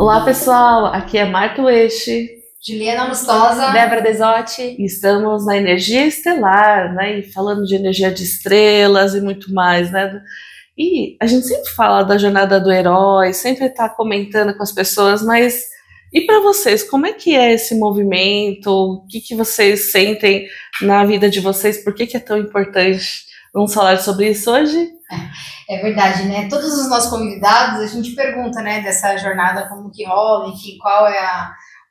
Olá pessoal, aqui é Marta Ueshi, Juliana Lustosa, Débora Desotti. e estamos na Energia Estelar, né? E falando de energia de estrelas e muito mais, né? E a gente sempre fala da jornada do herói, sempre está comentando com as pessoas, mas e para vocês, como é que é esse movimento? O que vocês sentem na vida de vocês? Por que é tão importante? Vamos falar sobre isso hoje? É verdade, né? Todos os nossos convidados, a gente pergunta, né, dessa jornada, como que rola, enfim, qual é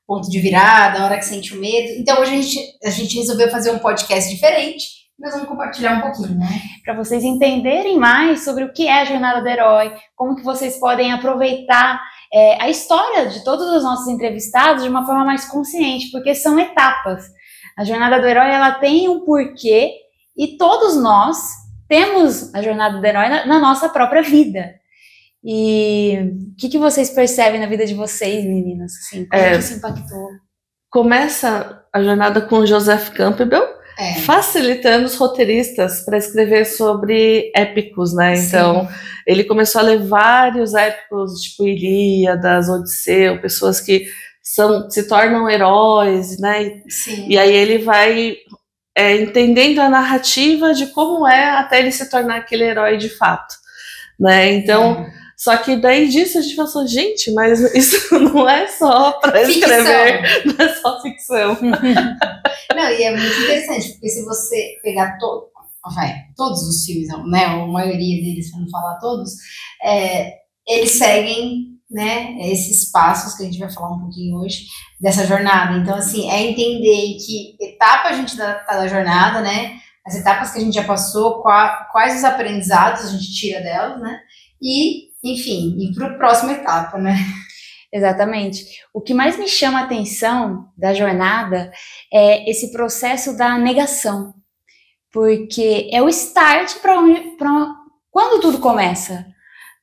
o ponto de virada, a hora que sente o medo. Então, hoje a gente resolveu fazer um podcast diferente. Nós vamos compartilhar um pouquinho, né? Para vocês entenderem mais sobre o que é a jornada do herói, como que vocês podem aproveitar a história de todos os nossos entrevistados de uma forma mais consciente, porque são etapas. A jornada do herói, ela tem um porquê e todos nós temos a jornada do herói na nossa própria vida. E o que vocês percebem na vida de vocês, meninas? Assim, como que isso impactou? Começa a jornada com Joseph Campbell, facilitando os roteiristas para escrever sobre épicos, né? Então, ele começou a ler vários épicos, tipo Ilíadas, Odisseu, pessoas que se tornam heróis, né? Sim. E aí ele vai entendendo a narrativa de como é até ele se tornar aquele herói de fato, né? Então, só que daí disso a gente pensou, gente, mas isso não é só para escrever, não é só ficção. Não, e é muito interessante, porque se você pegar todos os filmes, né, ou a maioria deles, para não falar todos, eles seguem, né, esses passos que a gente vai falar um pouquinho hoje, dessa jornada. Então, assim, é entender que etapa a gente tá da jornada, né, as etapas que a gente já passou, quais os aprendizados a gente tira delas, né, e, enfim, ir para a próxima etapa, né. Exatamente. O que mais me chama a atenção da jornada é esse processo da negação, porque é o start para quando tudo começa.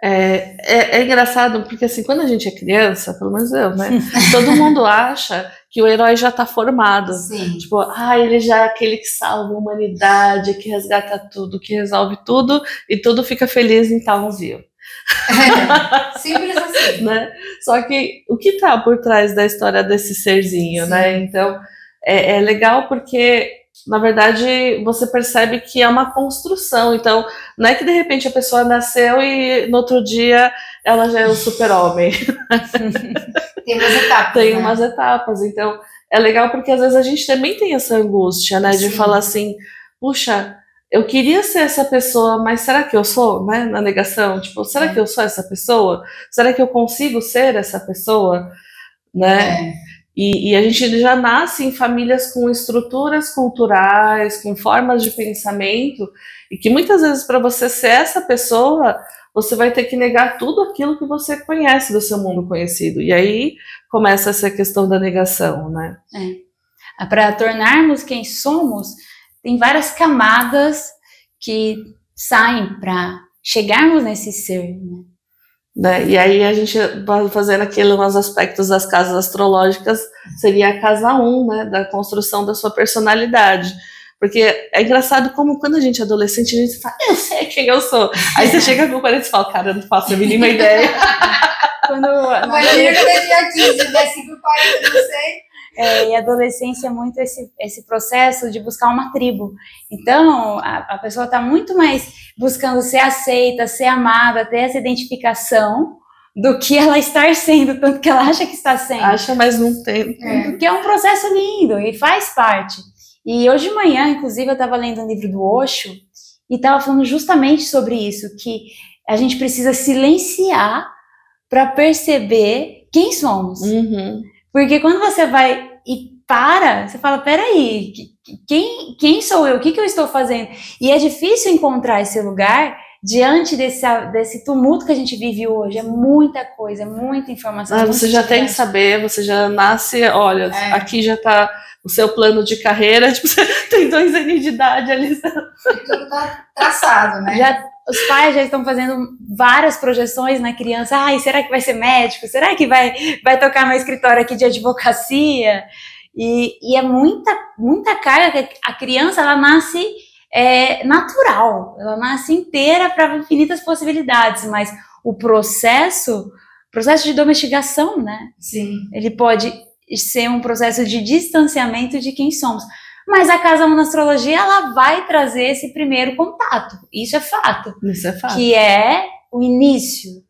É engraçado, porque assim, quando a gente é criança, pelo menos eu, né? Todo mundo acha que o herói já tá formado. Sim. Tipo, ele já é aquele que salva a humanidade, que resgata tudo, que resolve tudo, e tudo fica feliz em Townsville. Simples assim. Né? Só que o que tá por trás da história desse serzinho, né? Então, é legal porque, na verdade, você percebe que é uma construção. Então, não é que de repente a pessoa nasceu e no outro dia ela já é o super-homem. Tem umas etapas. Tem umas etapas. Então, é legal porque às vezes a gente também tem essa angústia, né? De falar assim, puxa, eu queria ser essa pessoa, mas será que eu sou, né? Na negação, tipo, será que eu sou essa pessoa? Será que eu consigo ser essa pessoa? Né? E a gente já nasce em famílias com estruturas culturais, com formas de pensamento, e que muitas vezes para você ser essa pessoa, você vai ter que negar tudo aquilo que você conhece do seu mundo conhecido. E aí começa essa questão da negação, né? Para tornarmos quem somos, tem várias camadas que saem para chegarmos nesse ser, né? E aí a gente vai fazendo uns aspectos das casas astrológicas, seria a casa 1, né, da construção da sua personalidade. Porque é engraçado como quando a gente é adolescente, a gente fala, eu sei quem eu sou. Aí você chega com 40 e fala, cara, eu não faço a mínima ideia. Imagina quando eu tinha 15, desce pro 40, não sei. E a adolescência é muito esse processo de buscar uma tribo. Então, a pessoa está muito mais buscando ser aceita, ser amada, ter essa identificação, do que ela estar sendo, tanto que ela acha que está sendo. Acha, mas não tem. Porque é um processo lindo e faz parte. E hoje de manhã, inclusive, eu estava lendo um livro do Osho e estava falando justamente sobre isso, que a gente precisa silenciar para perceber quem somos. Porque quando você vai e você fala, peraí, quem sou eu? O que eu estou fazendo? E é difícil encontrar esse lugar diante desse tumulto que a gente vive hoje. É muita coisa, é muita informação. Você já tem que saber, você já nasce, olha, aqui já está o seu plano de carreira, tipo, você tem 2 anos de idade ali. Tudo tá traçado, né? Os pais já estão fazendo várias projeções na criança. Será que vai ser médico? Será que vai tocar no escritório aqui de advocacia? E é muita carga. A criança, ela nasce natural. Ela nasce inteira para infinitas possibilidades. Mas o processo processo de domesticação, né? Sim. Ele pode ser um processo de distanciamento de quem somos. Mas a Casa 1 na astrologia, ela vai trazer esse primeiro contato. Isso é fato. Isso é fato. Que é o início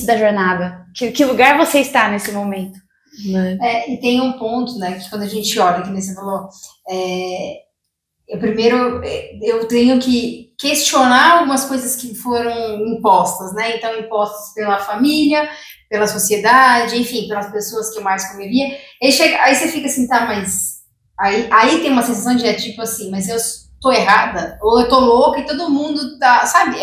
da jornada. Que lugar você está nesse momento? Né? E tem um ponto, né, que quando a gente olha, que nem você falou, eu tenho que questionar algumas coisas que foram impostas, né? Então, impostas pela família, pela sociedade, enfim, pelas pessoas que eu mais convivia. Aí você fica assim, tá, mas aí tem uma sensação de tipo assim, mas eu tô errada, ou eu tô louca e todo mundo tá, sabe?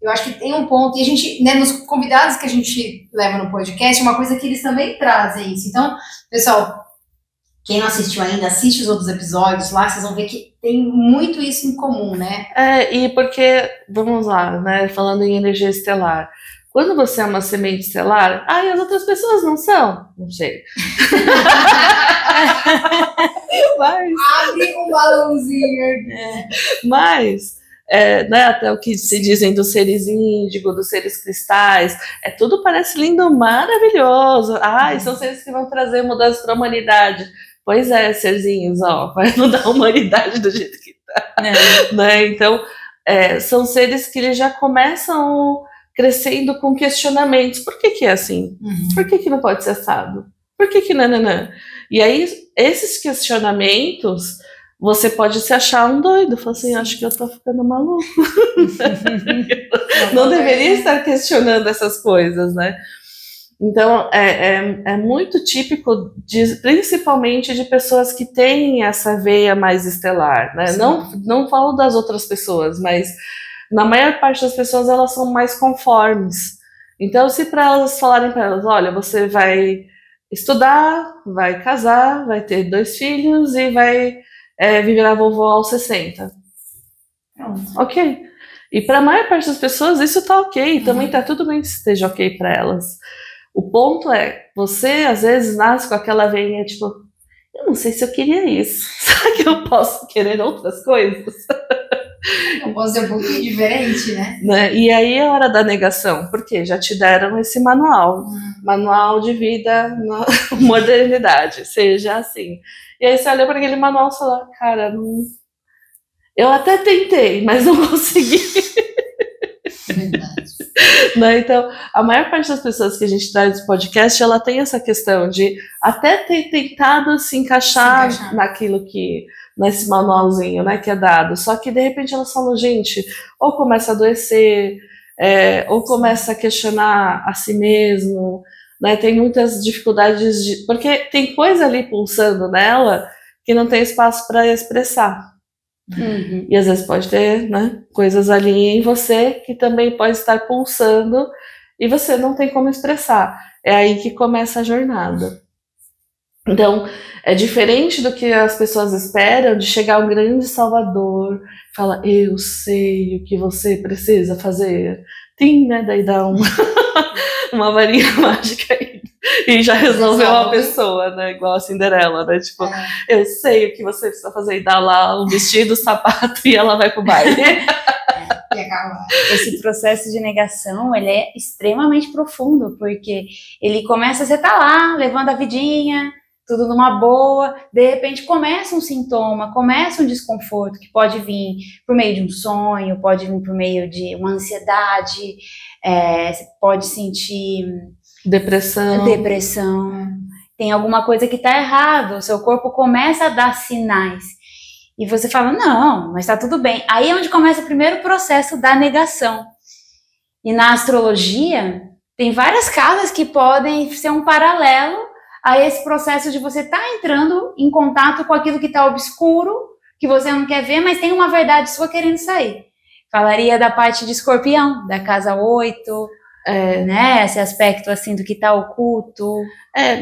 Eu acho que tem um ponto, e a gente, né, nos convidados que a gente leva no podcast, é uma coisa que eles também trazem isso. Então, pessoal, quem não assistiu ainda, assiste os outros episódios lá, vocês vão ver que tem muito isso em comum, né? E porque, vamos lá, né, falando em energia estelar, quando você é uma semente estelar, e as outras pessoas não são? Não sei. Abre um balãozinho. Mas, né, até o que se dizem dos seres índigo, dos seres cristais, tudo parece lindo, maravilhoso. São seres que vão trazer mudança para a humanidade. Pois é, serzinhos, vai mudar a humanidade do jeito que tá. Né? Então, são seres que eles já começam crescendo com questionamentos. Por que é assim? Por que não pode ser assado? Por que não? E aí, esses questionamentos, você pode se achar um doido. Falar assim, acho que eu tô ficando maluco. Não deveria estar questionando essas coisas, né? Então, é muito típico, principalmente de pessoas que têm essa veia mais estelar, né? Não falo das outras pessoas, mas na maior parte das pessoas, elas são mais conformes. Então, se para elas falarem para elas, olha, você vai estudar, vai casar, vai ter 2 filhos e vai virar vovó aos 60. Ok. E para a maior parte das pessoas, isso tá ok. Também tá tudo bem que esteja ok para elas. O ponto é, você às vezes nasce com aquela veinha, tipo, eu não sei se eu queria isso. Será que eu posso querer outras coisas? Eu posso ser um pouquinho diferente, né? E aí é a hora da negação, porque já te deram esse manual. Manual de vida na modernidade, seja assim. E aí você olha para aquele manual e fala, cara, eu até tentei, mas não consegui. Verdade. Então, a maior parte das pessoas que a gente traz no podcast, ela tem essa questão de até ter tentado se encaixar naquilo que, nesse manualzinho, né, que é dado. Só que, de repente, elas falam, gente, ou começa a adoecer, ou começa a questionar a si mesmo, né, tem muitas dificuldades, porque tem coisa ali pulsando nela que não tem espaço para expressar. E às vezes pode ter, né, coisas ali em você que também pode estar pulsando e você não tem como expressar. É aí que começa a jornada. Então, é diferente do que as pessoas esperam de chegar um grande salvador, fala, eu sei o que você precisa fazer. Tem, né, daí dá uma varinha mágica e já resolveu a pessoa, né? Igual a Cinderela, né? Tipo, eu sei o que você precisa fazer e dá lá um vestido, sapato e ela vai pro baile. Esse processo de negação, ele é extremamente profundo, porque ele começa, você tá lá, levando a vidinha, tudo numa boa, de repente começa um sintoma, começa um desconforto que pode vir por meio de um sonho, pode vir por meio de uma ansiedade, você pode sentir depressão, tem alguma coisa que está errado, o seu corpo começa a dar sinais, e você fala, não, mas está tudo bem. Aí é onde começa o primeiro processo da negação. E na astrologia, tem várias casas que podem ser um paralelo a esse processo de você estar entrando em contato com aquilo que está obscuro, que você não quer ver, mas tem uma verdade sua querendo sair. Falaria da parte de Escorpião, da casa 8, né, esse aspecto assim do que está oculto.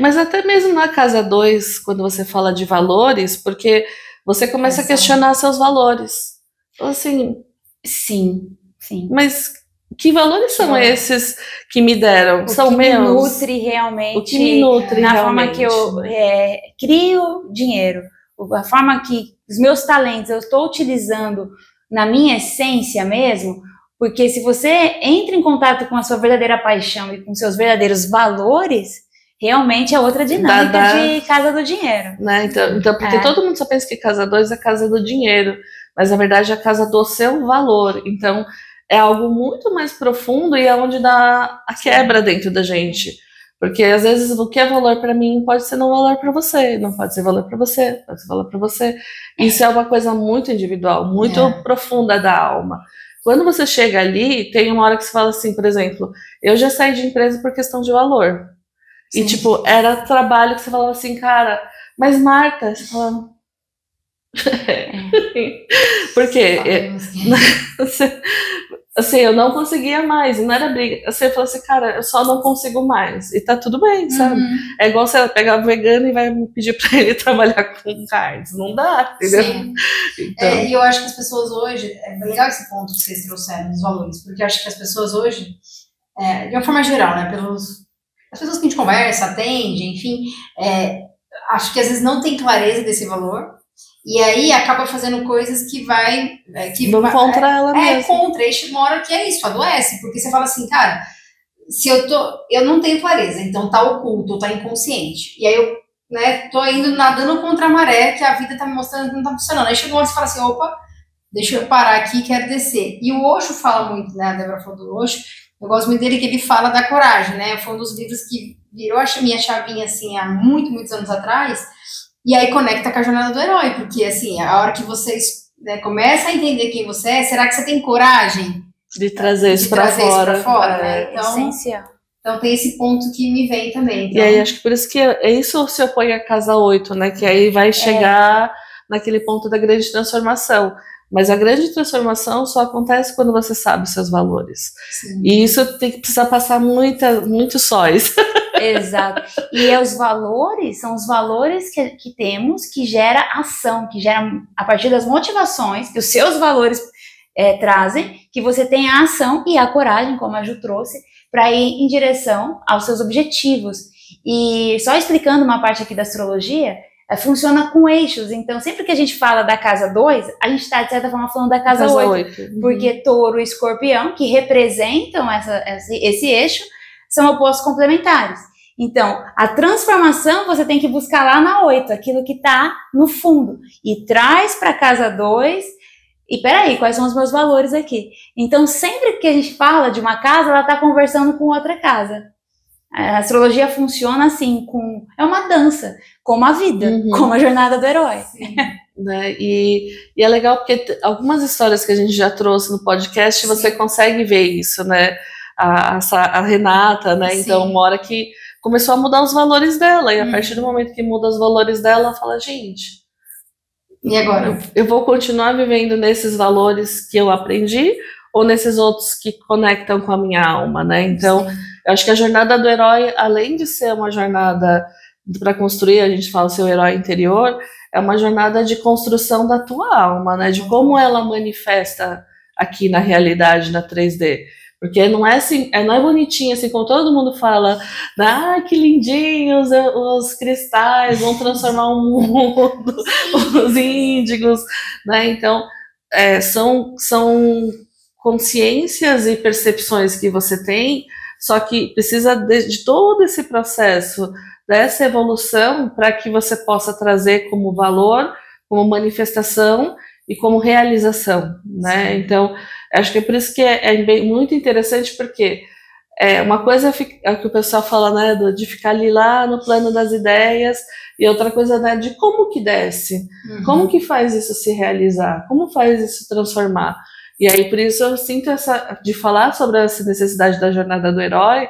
Mas até mesmo na casa 2, quando você fala de valores, porque você começa a questionar seus valores. Então, assim, sim. Mas que valores são esses que me deram? São meus? Nutre realmente, o que me nutre na realmente? Forma que eu crio dinheiro, a forma que os meus talentos eu estou utilizando na minha essência mesmo, Porque se você entra em contato com a sua verdadeira paixão e com seus verdadeiros valores, realmente é outra dinâmica de casa do dinheiro. Né? Então porque todo mundo só pensa que casa 2 é casa do dinheiro, mas na verdade é a casa do seu valor. Então é algo muito mais profundo e é onde dá a quebra dentro da gente. Porque às vezes o que é valor para mim pode ser não valor para você, não pode ser valor para você, pode ser valor para você. Isso é uma coisa muito individual, muito profunda da alma. Quando você chega ali, tem uma hora que você fala assim, por exemplo, eu já saí de empresa por questão de valor. Sim. E tipo, era trabalho que você falava assim, cara, mas Marta, você falava... Por quê? Assim, eu não conseguia mais, e não era briga. Você falou assim, cara, eu só não consigo mais. E tá tudo bem, sabe? É igual você pegar um vegano e vai pedir pra ele trabalhar com carnes. Não dá, entendeu? Sim. Então... e eu acho que as pessoas hoje, é legal esse ponto que vocês trouxeram dos valores, porque eu acho que as pessoas hoje, de uma forma geral, né, as pessoas que a gente conversa, atende, enfim, acho que às vezes não tem clareza desse valor. E aí acaba fazendo coisas que vai... contra ela mesmo. Contra. E chega uma hora que é isso, adoece. Porque você fala assim, cara, se eu não tenho clareza, então tá oculto, ou tá inconsciente. E aí eu, né, tô indo nadando contra a maré, que a vida tá me mostrando que não tá funcionando. Aí chega uma hora que você fala assim, opa, deixa eu parar aqui, quero descer. E o Osho fala muito, né, a Débora falou do Osho, eu gosto muito dele, que ele fala da coragem, né? Foi um dos livros que virou a minha chavinha, assim, há muitos anos atrás. E aí conecta com a jornada do herói, porque assim, a hora que você começa a entender quem você é, será que você tem coragem de trazer isso para fora? Né? Então, essencial. Então tem esse ponto que me vem também. Então... E aí acho que por isso que isso se opõe à casa 8, né? Que aí vai chegar naquele ponto da grande transformação. Mas a grande transformação só acontece quando você sabe os seus valores. Sim. E isso precisa passar muitos sóis. Exato. E os valores são os valores que temos, que gera ação, que gera a partir das motivações que os seus valores trazem, que você tem a ação e a coragem, como a Ju trouxe, para ir em direção aos seus objetivos. E só explicando uma parte aqui da astrologia, funciona com eixos. Então, sempre que a gente fala da casa 2, a gente está, de certa forma, falando da casa 8. Porque touro e escorpião, que representam esse eixo, são opostos complementares. Então, a transformação você tem que buscar lá na 8, aquilo que está no fundo. E traz para a casa 2, e peraí, quais são os meus valores aqui? Então, sempre que a gente fala de uma casa, ela está conversando com outra casa. A astrologia funciona assim, é uma dança, como a vida, como a jornada do herói. Né? E é legal porque algumas histórias que a gente já trouxe no podcast, você consegue ver isso, né? A Renata, né? Sim. Então, uma hora que começou a mudar os valores dela, e a partir do momento que muda os valores dela, ela fala, gente, e agora? Eu vou continuar vivendo nesses valores que eu aprendi, ou nesses outros que conectam com a minha alma, né? Então, eu acho que a jornada do herói, além de ser uma jornada para construir, a gente fala o seu herói interior, é uma jornada de construção da tua alma, né? De como ela manifesta aqui na realidade, na 3D. Porque não é assim, não é bonitinho assim, como todo mundo fala, que lindinhos, os cristais vão transformar o mundo, os índigos, né? Então, são consciências e percepções que você tem, só que precisa de todo esse processo, dessa evolução, para que você possa trazer como valor, como manifestação e como realização, né? Sim. Então, acho que é por isso que é muito interessante, porque uma coisa é o que o pessoal fala, né, de ficar ali lá no plano das ideias, e outra coisa, né, de como que desce, como que faz isso se realizar, como faz isso transformar. E aí, por isso, eu sinto de falar sobre essa necessidade da jornada do herói,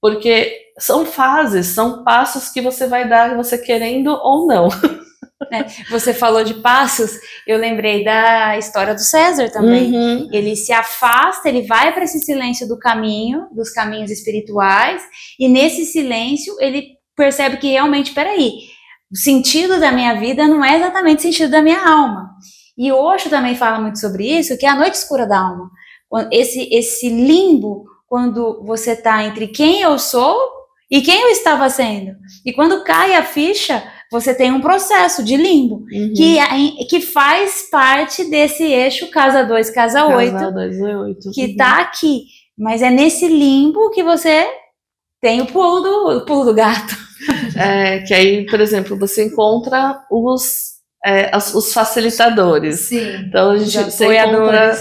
porque são fases, são passos que você vai dar, você querendo ou não. Você falou de passos, eu lembrei da história do César também. Ele se afasta, ele vai para esse silêncio dos caminhos espirituais, e nesse silêncio ele percebe que realmente, peraí, o sentido da minha vida não é exatamente o sentido da minha alma. E o Osho também fala muito sobre isso, que é a noite escura da alma. Esse limbo, quando você está entre quem eu sou e quem eu estava sendo. E quando cai a ficha, você tem um processo de limbo, que faz parte desse eixo casa 2, casa 8, Casa 2 e 8. que tá aqui. Mas é nesse limbo que você tem o pulo do gato. Que aí, por exemplo, você encontra os facilitadores. Sim. Então você encontra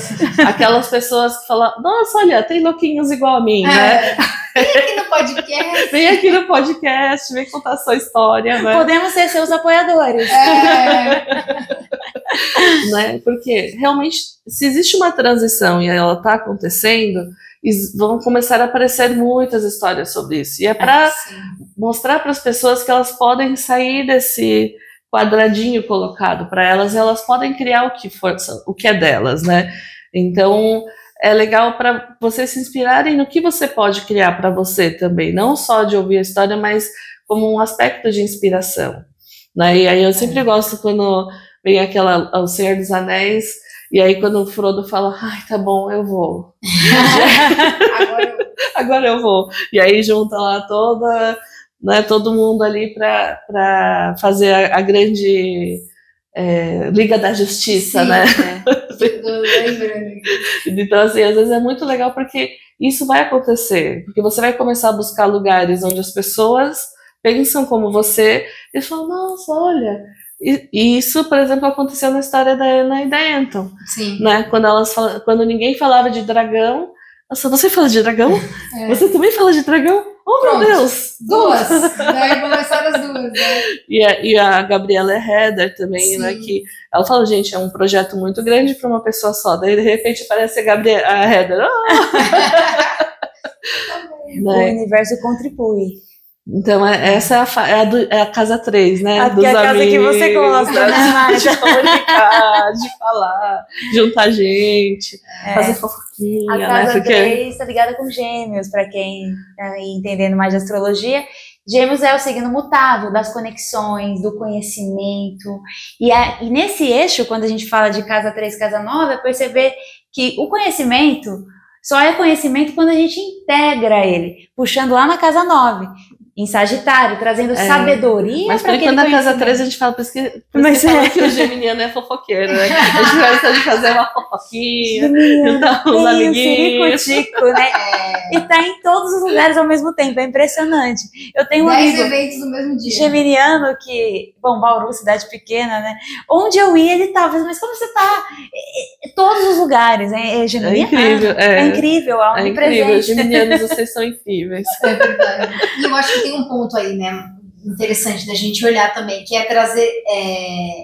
aquelas pessoas que falam, nossa, olha, tem louquinhos igual a mim, né? Vem aqui no podcast. Vem aqui no podcast, vem contar a sua história, né? Podemos ser seus apoiadores. Né? Porque realmente, se existe uma transição e ela está acontecendo, vão começar a aparecer muitas histórias sobre isso. E é para mostrar para as pessoas que elas podem sair desse quadradinho colocado para elas, e elas podem criar o que é delas, né? Então, é legal para vocês se inspirarem no que você pode criar para você também, não só de ouvir a história, mas como um aspecto de inspiração, né? E aí eu sempre gosto quando vem O Senhor dos Anéis, e aí quando o Frodo fala, ai, tá bom, eu vou. Agora eu vou. E aí junta lá todo mundo ali para fazer a grande Liga da Justiça, sim, né? Então, assim, às vezes é muito legal porque isso vai acontecer, porque você vai começar a buscar lugares onde as pessoas pensam como você e falam, nossa, olha. E isso, por exemplo, aconteceu na história da Anna e da Anton. Sim. Né? Quando ninguém falava de dragão, nossa, você fala de dragão? Você também fala de dragão? Oh, pronto, meu Deus! Duas! Daí começaram as duas, né? E a Gabriela Heather também, né? Que ela fala, gente, é um projeto muito grande para uma pessoa só. Daí, de repente, aparece a Heather. O universo contribui. Então, essa é a casa 3, né? Dos amigos, casa que você gosta, né? De comunicar, de falar, juntar gente, fazer fofoquinha. A casa 3 tá ligada com Gêmeos, para quem tá entendendo mais de astrologia. Gêmeos é o signo mutável das conexões, do conhecimento. E nesse eixo, quando a gente fala de casa 3, casa 9, é perceber que o conhecimento só é conhecimento quando a gente integra ele, puxando lá na casa 9. Em Sagitário, trazendo sabedoria. Mas por enquanto na casa 3 a gente fala, por isso que o geminiano é fofoqueiro, né? A gente gosta de fazer uma fofoquinha, juntar os amiguinhos. Né? E tá em todos os lugares ao mesmo tempo, é impressionante. Eu tenho 10 eventos no mesmo dia. Geminiano que, bom, Bauru, cidade pequena, né? Onde eu ia, ele tava, mas como você tá? Todos os lugares, é geminiano. É incrível, é incrível, é omnipresente. Incrível, geminianos, vocês são incríveis. É verdade. E eu acho que tem um ponto aí, né, interessante da gente olhar também, que é trazer,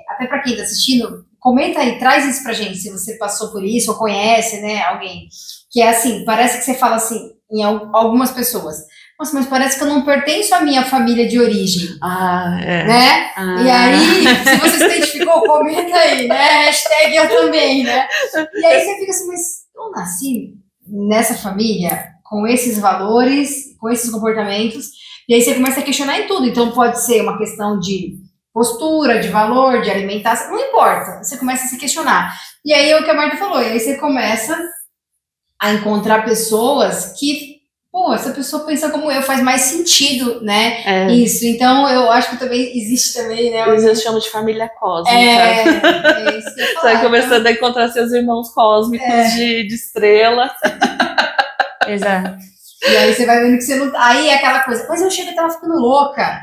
até para quem está assistindo, comenta aí, traz isso pra gente, se você passou por isso, ou conhece, né, alguém, que é assim, parece que você fala assim, em algumas pessoas, nossa, mas parece que eu não pertenço à minha família de origem, né, e aí, se você se identificou, comenta aí, né, hashtag eu também, né, e aí você fica assim, mas eu nasci nessa família, com esses valores, com esses comportamentos, e aí você começa a questionar em tudo. Então pode ser uma questão de postura, de valor, de alimentação, não importa. Você começa a se questionar. E aí é o que a Marta falou, e aí você começa a encontrar pessoas que, pô, essa pessoa pensa como eu, faz mais sentido, né? Isso. Então eu acho que também existe também, né? Eu chamo de família cósmica. É isso que eu ia falar. Você vai começando a encontrar seus irmãos cósmicos de estrelas. Exato. E aí você vai vendo que você não... Aí é aquela coisa, mas eu achei que eu tava ficando louca.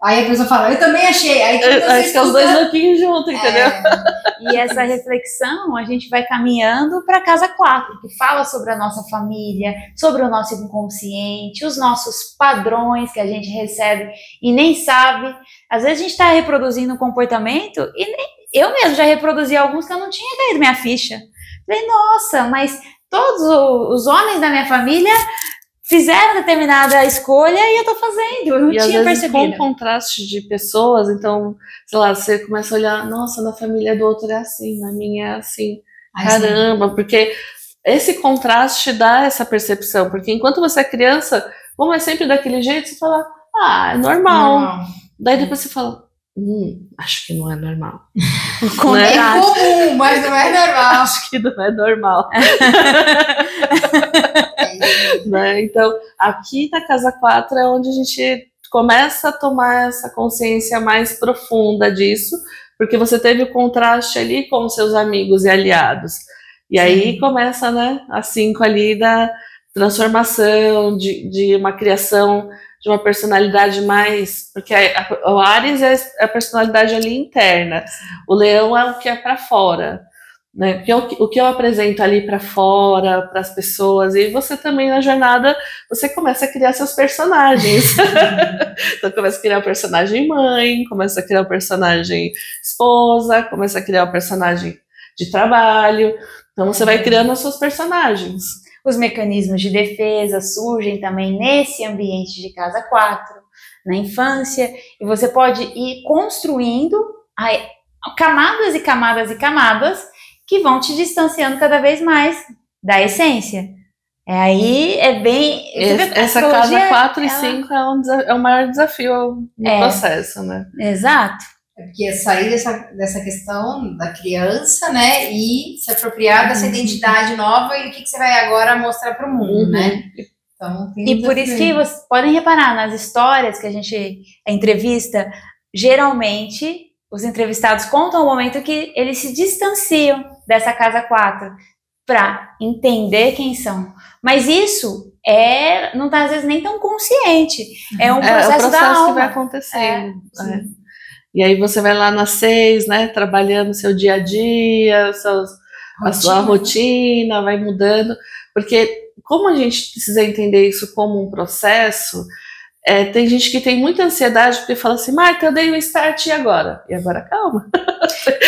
Aí a pessoa fala, eu também achei. Aí acho que é os dois louquinhos juntos, entendeu? E essa reflexão, a gente vai caminhando para casa 4, que fala sobre a nossa família, sobre o nosso inconsciente, os nossos padrões que a gente recebe e nem sabe. Às vezes a gente está reproduzindo um comportamento e nem... Eu mesmo já reproduzi alguns que eu não tinha caído minha ficha. Falei, nossa, mas todos os homens da minha família fizeram determinada escolha e eu tô fazendo, eu não tinha percebido. Com contraste de pessoas, então, sei lá, você começa a olhar, nossa, na família do outro é assim, na minha é assim, caramba, porque esse contraste dá essa percepção, porque enquanto você é criança, como é sempre daquele jeito, você fala, é normal. Daí depois você fala, acho que não é normal. É comum, mas não é normal. Acho que não é normal. Né? Então, aqui na casa 4 é onde a gente começa a tomar essa consciência mais profunda disso, porque você teve o contraste ali com os seus amigos e aliados. E aí começa, né, a 5 ali da transformação, de uma criação de uma personalidade mais... Porque o Áries é a personalidade ali interna, o Leão é o que é para fora, né? Porque o que eu apresento ali para fora, para as pessoas, e você também na jornada, você começa a criar seus personagens. Então começa a criar o personagem mãe, começa a criar o personagem esposa, começa a criar o personagem de trabalho. Então você vai criando os seus personagens. Os mecanismos de defesa surgem também nesse ambiente de casa 4, na infância, e você pode ir construindo camadas e camadas e camadas que vão te distanciando cada vez mais da essência. Aí é bem... Essa casa 4 e 5 é o maior desafio no processo, né? Exato. É porque é sair dessa questão da criança, né, e se apropriar dessa identidade nova e o que você vai agora mostrar para o mundo, né? Então, e por isso que vocês podem reparar nas histórias que a entrevista, geralmente os entrevistados contam o momento que eles se distanciam dessa casa 4 para entender quem são. Mas isso não está às vezes nem tão consciente. É um processo da alma. Que vai acontecendo. E aí você vai lá nas 6, né, trabalhando seu dia a dia, a sua rotina, vai mudando, porque como a gente precisa entender isso como um processo, tem gente que tem muita ansiedade porque fala assim, Marta, eu dei o start e agora? E agora calma.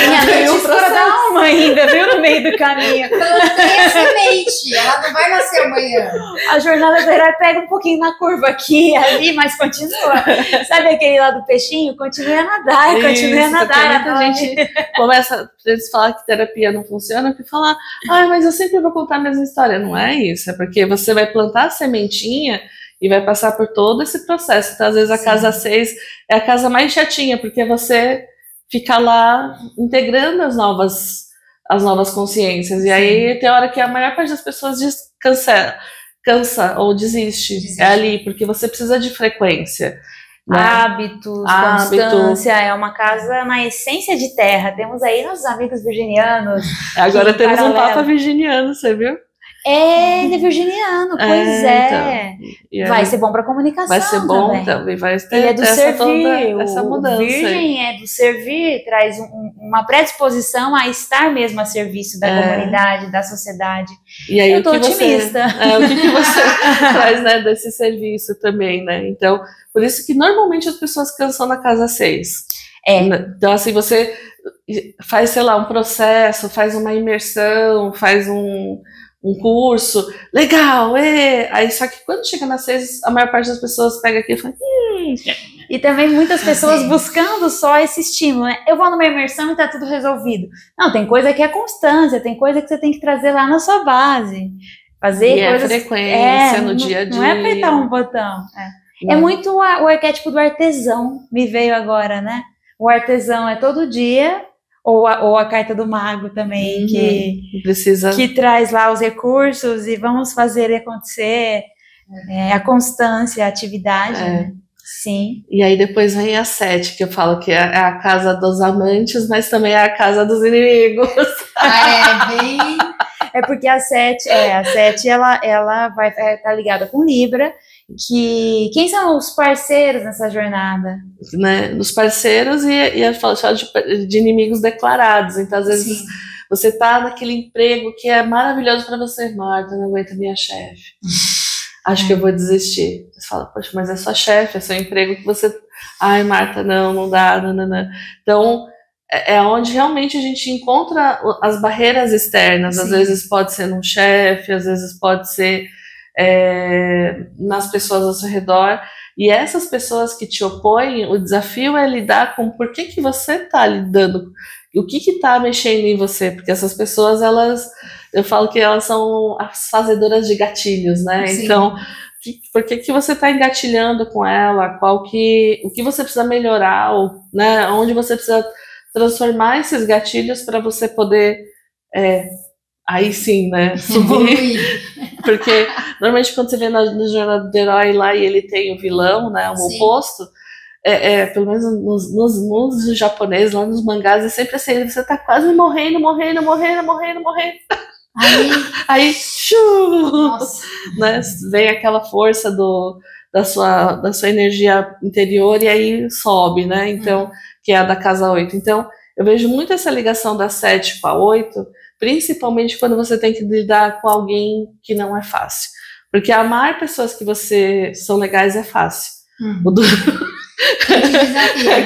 Minha noite escura da alma ainda, viu, no meio do caminho. Ela não tem a semente, ela não vai nascer amanhã. A jornada do herói pega um pouquinho na curva aqui e ali, mas continua. Sabe aquele lá do peixinho? Continue a nadar, continue a nadar. A gente começa a falar que terapia não funciona, porque falar, mas eu sempre vou contar a mesma história. Não é isso, é porque você vai plantar a sementinha e vai passar por todo esse processo. Então, às vezes, a casa 6 é a casa mais chatinha, porque você fica lá integrando as novas consciências. E aí tem hora que a maior parte das pessoas cansa ou desiste. É ali, porque você precisa de frequência. Né? Hábitos, constância, é uma casa na essência de terra. Temos aí nossos amigos virginianos. Agora temos um Papa virginiano, você viu? Ele é virginiano, pois é. Então, vai ser bom para comunicação. Vai ser bom também. Vai ter, ele é do servir. Essa mudança. O Virgem é do servir, traz uma predisposição a estar mesmo a serviço da comunidade, da sociedade. E aí, eu tô otimista. O que você traz, né, desse serviço também, né? Então, por isso que normalmente as pessoas cansam na casa 6. Então, assim, você faz, sei lá, um processo, faz uma imersão, faz um curso, legal, aí só que quando chega na 6, a maior parte das pessoas pega aqui e fala, E também muitas pessoas buscando só esse estímulo, né? Eu vou numa imersão e tá tudo resolvido. Não, tem coisa que é constância, tem coisa que você tem que trazer lá na sua base. Fazer coisas... frequência no dia a dia. Não é apertar um botão. É muito o arquétipo do artesão, me veio agora, né? O artesão é todo dia... Ou a carta do mago também, que traz lá os recursos e vamos fazer acontecer, a constância, a atividade, né? Sim. E aí depois vem a 7, que eu falo que é a casa dos amantes, mas também é a casa dos inimigos. É porque a 7 ela vai estar ligada com Libra, que quem são os parceiros nessa jornada? Né, os parceiros e eu falo de inimigos declarados. Então, às vezes, você tá naquele emprego que é maravilhoso para você. Marta, não aguento minha chefe. Acho que eu vou desistir. Você fala, poxa, mas é sua chefe, é seu emprego que você... Ai, Marta, não dá, não. Então, é onde realmente a gente encontra as barreiras externas. Às vezes pode ser num chefe, às vezes pode ser nas pessoas ao seu redor, e essas pessoas que te opõem, o desafio é lidar com por que você está lidando, o que está mexendo em você, porque essas pessoas, eu falo que elas são as fazedoras de gatilhos, né? Sim. Então, por que você está engatilhando com ela, o que você precisa melhorar, né? Onde você precisa transformar esses gatilhos para você poder aí sim, né, subir Porque normalmente quando você vê na jornada do herói lá e ele tem o vilão, né, o oposto, pelo menos nos mundos japoneses, lá nos mangás, é sempre assim, você tá quase morrendo. Aí né, vem aquela força da sua energia interior e aí sobe, né? Então, que é a da casa 8. Então, eu vejo muito essa ligação da 7 com a 8, principalmente quando você tem que lidar com alguém que não é fácil. Porque amar pessoas que são legais é fácil.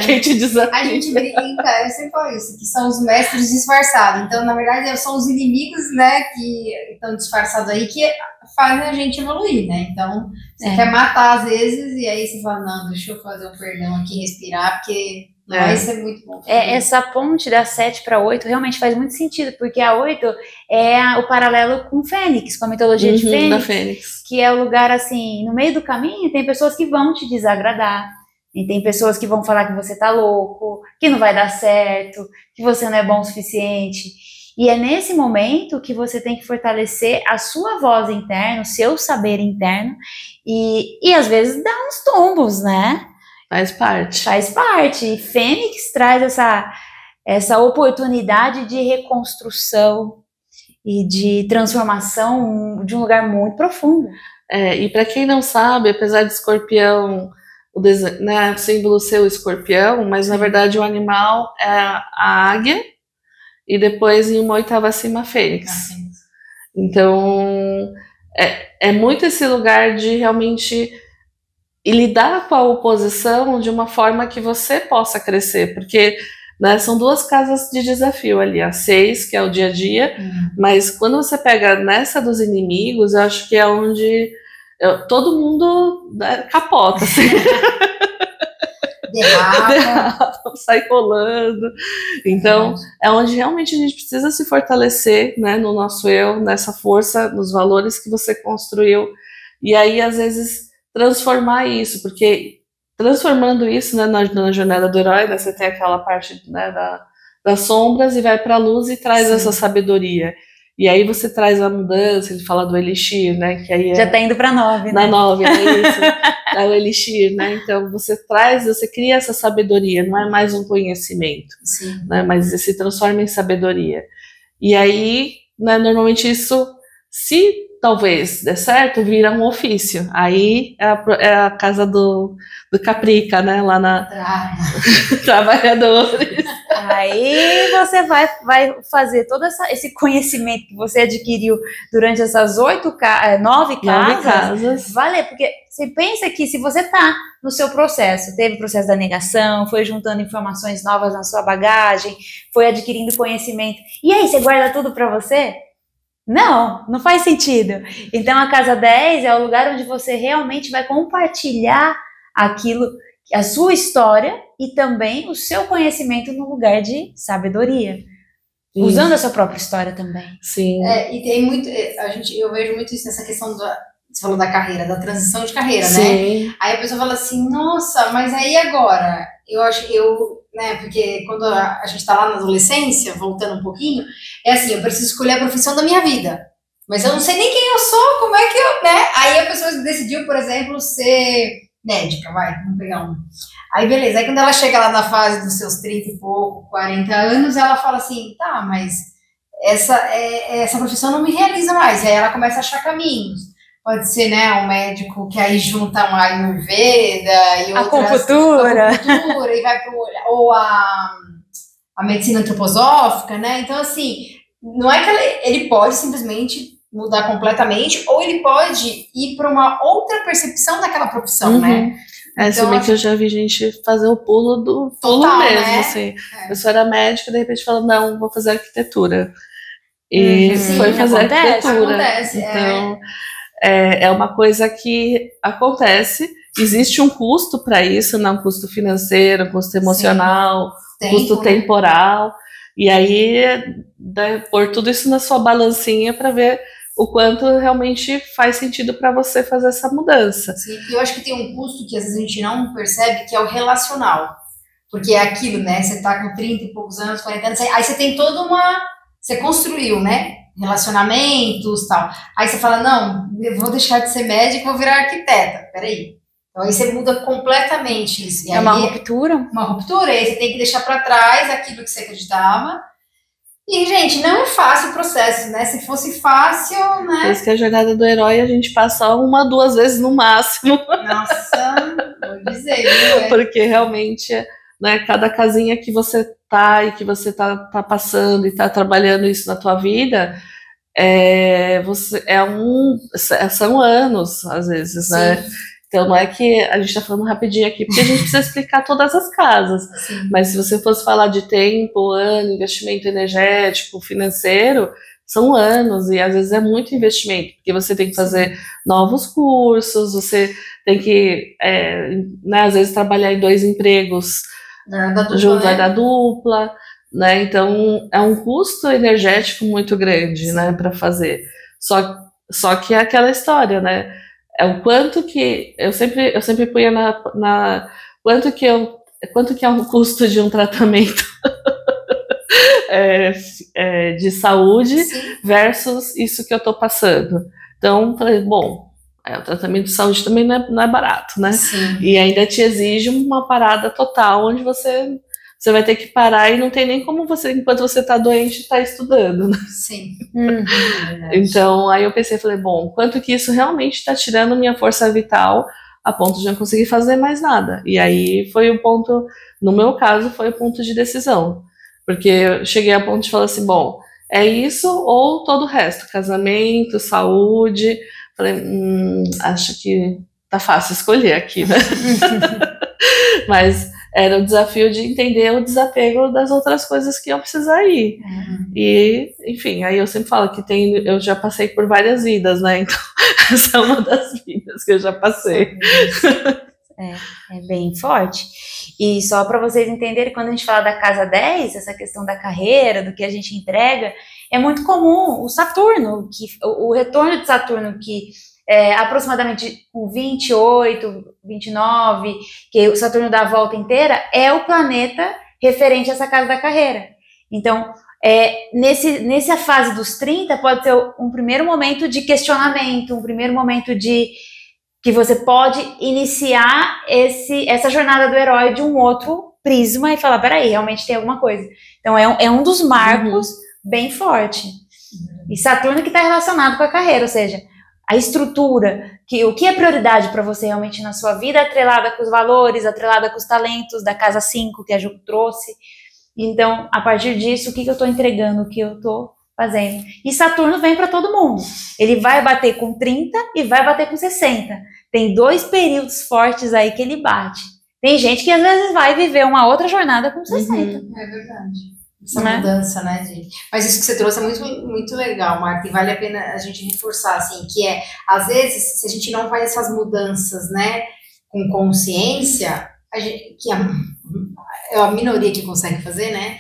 Quem te desafia, né? A gente brinca, eu sempre falo isso, que são os mestres disfarçados. Então, na verdade, são os inimigos, né, que estão disfarçados aí, que fazem a gente evoluir, né? Então, você quer matar às vezes, e aí você fala, não, deixa eu fazer um perdão aqui, respirar, porque vai ser muito bom. Essa ponte da 7 para 8 realmente faz muito sentido, porque a 8 é o paralelo com Fênix, com a mitologia de Fênix, da Fênix, que é o lugar, assim, no meio do caminho tem pessoas que vão te desagradar, e tem pessoas que vão falar que você tá louco, que não vai dar certo, que você não é bom o suficiente. E é nesse momento que você tem que fortalecer a sua voz interna, o seu saber interno, e às vezes dá uns tombos, né? Faz parte. Faz parte. E Fênix traz essa oportunidade de reconstrução e de transformação de um lugar muito profundo. E para quem não sabe, apesar de Escorpião, né, o símbolo ser o escorpião, mas na verdade o animal é a águia e depois em uma oitava acima a fênix. Então é muito esse lugar de realmente lidar com a oposição de uma forma que você possa crescer, porque, né, são duas casas de desafio ali, a 6, que é o dia a dia, mas quando você pega nessa dos inimigos, eu acho que é onde todo mundo capota, assim. Derrapa, sai colando. Então, é onde realmente a gente precisa se fortalecer, né, no nosso eu, nessa força, nos valores que você construiu. E aí, às vezes, transformar isso, porque transformando isso, né, na jornada do herói, né, você tem aquela parte, né, das sombras e vai para a luz e traz essa sabedoria. E aí você traz a mudança, ele fala do elixir, né? Que aí já tá indo pra 9, né? Na 9, é isso. É o elixir, né? Então você cria essa sabedoria, não é mais um conhecimento, né? Mas se transforma em sabedoria. E aí, né, normalmente isso, se talvez der certo, vira um ofício. Aí é a casa do Caprica, né? Lá na Trabalhadores. Aí você vai fazer todo esse conhecimento que você adquiriu durante essas 9 casas valer, porque você pensa que se você tá no seu processo, teve o processo da negação, foi juntando informações novas na sua bagagem, foi adquirindo conhecimento, e aí você guarda tudo para você? Não faz sentido. Então a casa 10 é o lugar onde você realmente vai compartilhar aquilo, a sua história e também o seu conhecimento no lugar de sabedoria. Usando a sua própria história também. Sim. E tem muito, eu vejo muito isso nessa questão você falou da carreira, da transição de carreira, Sim. né? Aí a pessoa fala assim, nossa, mas aí agora? Né, porque quando a gente tá lá na adolescência, voltando um pouquinho, é assim, eu preciso escolher a profissão da minha vida. Mas eu não sei nem quem eu sou, como é que né? Aí a pessoa decidiu, por exemplo, ser médica, vamos pegar um. Aí beleza, aí quando ela chega lá na fase dos seus 30 e pouco, 40 anos, ela fala assim, tá, mas essa profissão não me realiza mais. Aí ela começa a achar caminhos. Pode ser, né, um médico que aí junta um Ayurveda e a acupuntura e vai pro ou a medicina antroposófica, né? Então, assim, não é que ele pode simplesmente mudar completamente, ou ele pode ir para uma outra percepção daquela profissão, né? Então, se bem que eu já vi gente fazer o pulo do total, mesmo, né? assim. A pessoa era médica, de repente falou, não, vou fazer arquitetura. E foi fazer arquitetura. Acontece, então, é uma coisa que acontece. Existe um custo para isso, né? Um custo financeiro, um custo emocional, um custo temporal. E aí, pôr tudo isso na sua balancinha para ver o quanto realmente faz sentido para você fazer essa mudança. Sim, eu acho que tem um custo que às vezes a gente não percebe, que é o relacional. Porque é aquilo, né? Você tá com 30 e poucos anos, 40 anos, aí você tem toda você construiu, né? relacionamentos, tal. Aí você fala, não, eu vou deixar de ser médica e vou virar arquiteta. Peraí. Então aí você muda completamente isso. E É uma ruptura. Uma ruptura, aí você tem que deixar para trás aquilo que você acreditava. E, gente, não é fácil o processo, né? Se fosse fácil, né? Por isso que a jornada do herói a gente passa 1, 2 vezes no máximo. Nossa, vou dizer, viu? Porque realmente, né, cada casinha que você tá e que você tá passando e tá trabalhando isso na tua vida, são anos, às vezes, né? Então não é que a gente está falando rapidinho aqui, porque a gente precisa explicar todas as casas. Sim. Mas se você fosse falar de tempo, ano, investimento energético, financeiro, são anos, e às vezes é muito investimento, porque você tem que fazer novos cursos, você tem que, né, às vezes trabalhar em 2 empregos junto da dupla, né? Então é um custo energético muito grande, né, para fazer. Só que é aquela história, né? É o quanto que eu sempre punha quanto que é o custo de um tratamento de saúde. Sim. Versus isso que eu tô passando. Então, falei, bom, o tratamento de saúde também não é barato, né? Sim. E ainda te exige uma parada total, onde você vai ter que parar e não tem nem como você, enquanto você tá doente, tá estudando, né? Sim. Então, aí eu pensei, falei, bom, quanto que isso realmente tá tirando minha força vital a ponto de não conseguir fazer mais nada. E aí foi o ponto, no meu caso, foi o ponto de decisão. Porque eu cheguei a ponto de falar assim, bom, é isso ou todo o resto? Casamento, saúde. Falei, acho que tá fácil escolher aqui, né? Mas era o desafio de entender o desapego das outras coisas que eu precisar ir. E, enfim, aí eu sempre falo que eu já passei por várias vidas, né? Então, essa é uma das vidas que eu já passei. É bem forte. E só para vocês entenderem, quando a gente fala da casa 10, essa questão da carreira, do que a gente entrega, é muito comum o Saturno, o retorno de Saturno, que aproximadamente com 28, 29, que o Saturno dá a volta inteira, é o planeta referente a essa casa da carreira. Então, nessa fase dos 30, pode ser um primeiro momento de questionamento, um primeiro momento de que você pode iniciar essa jornada do herói de um outro prisma e falar, peraí, realmente tem alguma coisa. Então, é um dos marcos bem forte. E Saturno que está relacionado com a carreira, ou seja, a estrutura, o que é prioridade para você realmente na sua vida, atrelada com os valores, atrelada com os talentos da casa 5 que a Ju trouxe. Então, a partir disso, o que eu estou entregando, o que eu estou fazendo. E Saturno vem para todo mundo. Ele vai bater com 30 e vai bater com 60. Tem 2 períodos fortes aí que ele bate. Tem gente que às vezes vai viver uma outra jornada com 60. É verdade. Essa mudança, né, gente? Mas isso que você trouxe é muito, muito legal, Marta, e vale a pena a gente reforçar, assim, que às vezes, se a gente não faz essas mudanças, né, com consciência, que é a minoria que consegue fazer, né,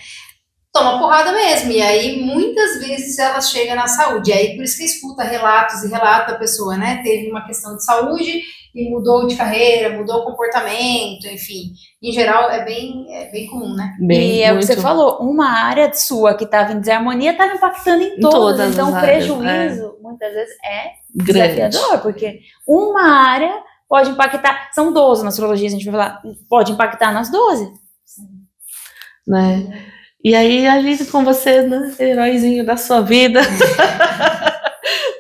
toma porrada mesmo, e aí muitas vezes ela chega na saúde, e aí por isso que escuta relatos e relata a pessoa, né, teve uma questão de saúde e mudou de carreira, mudou o comportamento, enfim, em geral é bem comum, né? E é o que você falou, uma área sua que estava em desarmonia estava impactando em todas, então o prejuízo muitas vezes é desafiador, porque uma área pode impactar, são 12 na astrologia, a gente vai falar, pode impactar nas 12. Né? E aí, ali com você, né, heróizinho da sua vida,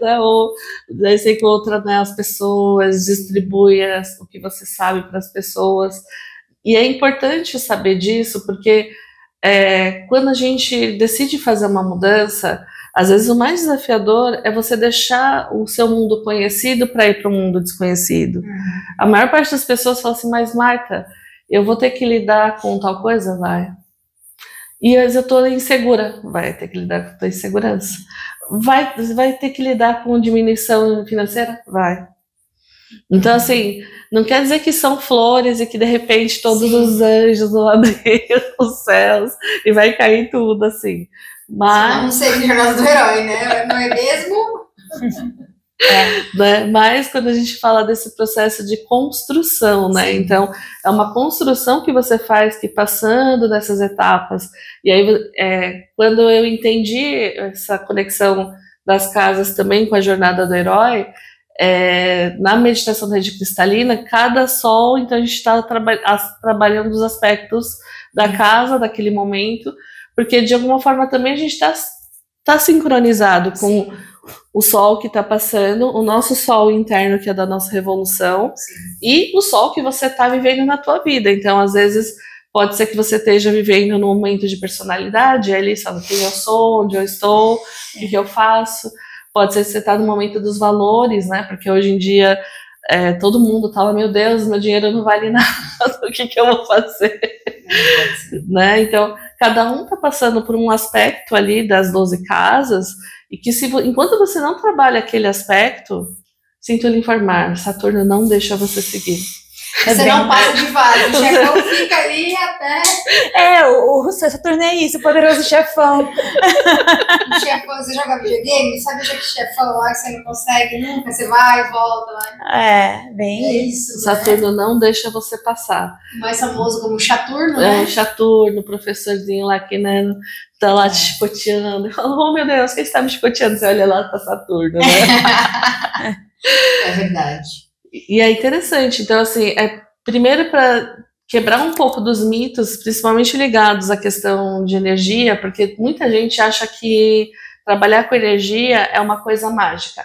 né, ou daí você encontra, né, as pessoas, distribui o que você sabe para as pessoas. E é importante saber disso, porque quando a gente decide fazer uma mudança, às vezes o mais desafiador é você deixar o seu mundo conhecido para ir para um mundo desconhecido. A maior parte das pessoas fala assim, mas Marta, eu vou ter que lidar com tal coisa? Vai. E às vezes eu estou insegura, vai ter que lidar com a tua insegurança. Vai ter que lidar com diminuição financeira? Vai. Então, assim, não quer dizer que são flores e que de repente todos os anjos vão abrir os céus e vai cair tudo, assim. Mas não seria jornada do herói, né? Não é mesmo? Né? Mas quando a gente fala desse processo de construção, né? Então é uma construção que você faz, que passando dessas etapas, e aí quando eu entendi essa conexão das casas também com a jornada do herói, na meditação da rede cristalina, cada sol, então a gente está trabalhando os aspectos da casa, daquele momento, porque de alguma forma também a gente está sincronizado com o sol que está passando, o nosso sol interno, que é da nossa revolução, e o sol que você está vivendo na tua vida. Então, às vezes, pode ser que você esteja vivendo num momento de personalidade, ali sabe quem eu sou, onde eu estou, o que eu faço. Pode ser que você está no momento dos valores, né? Porque hoje em dia todo mundo fala, meu Deus, meu dinheiro não vale nada, o que eu vou fazer? Né? Então, cada um está passando por um aspecto ali das 12 casas, e que enquanto você não trabalha aquele aspecto, sinto lhe informar, Saturno não deixa você seguir. Você não passa de fase, o chefão fica ali até... O Saturno é isso, o poderoso chefão. O chefão, você joga videogame, sabe aquele chefão lá que você não consegue nunca, você vai e volta lá. Bem isso. Saturno não deixa você passar. Mais famoso como Chaturno, né? Chaturno, professorzinho lá que, né, tá lá te chicoteando. Oh, meu Deus, quem está me chicoteando? Você olha lá, tá Saturno, né? É verdade. E é interessante, então assim, primeiro para quebrar um pouco dos mitos, principalmente ligados à questão de energia, porque muita gente acha que trabalhar com energia é uma coisa mágica.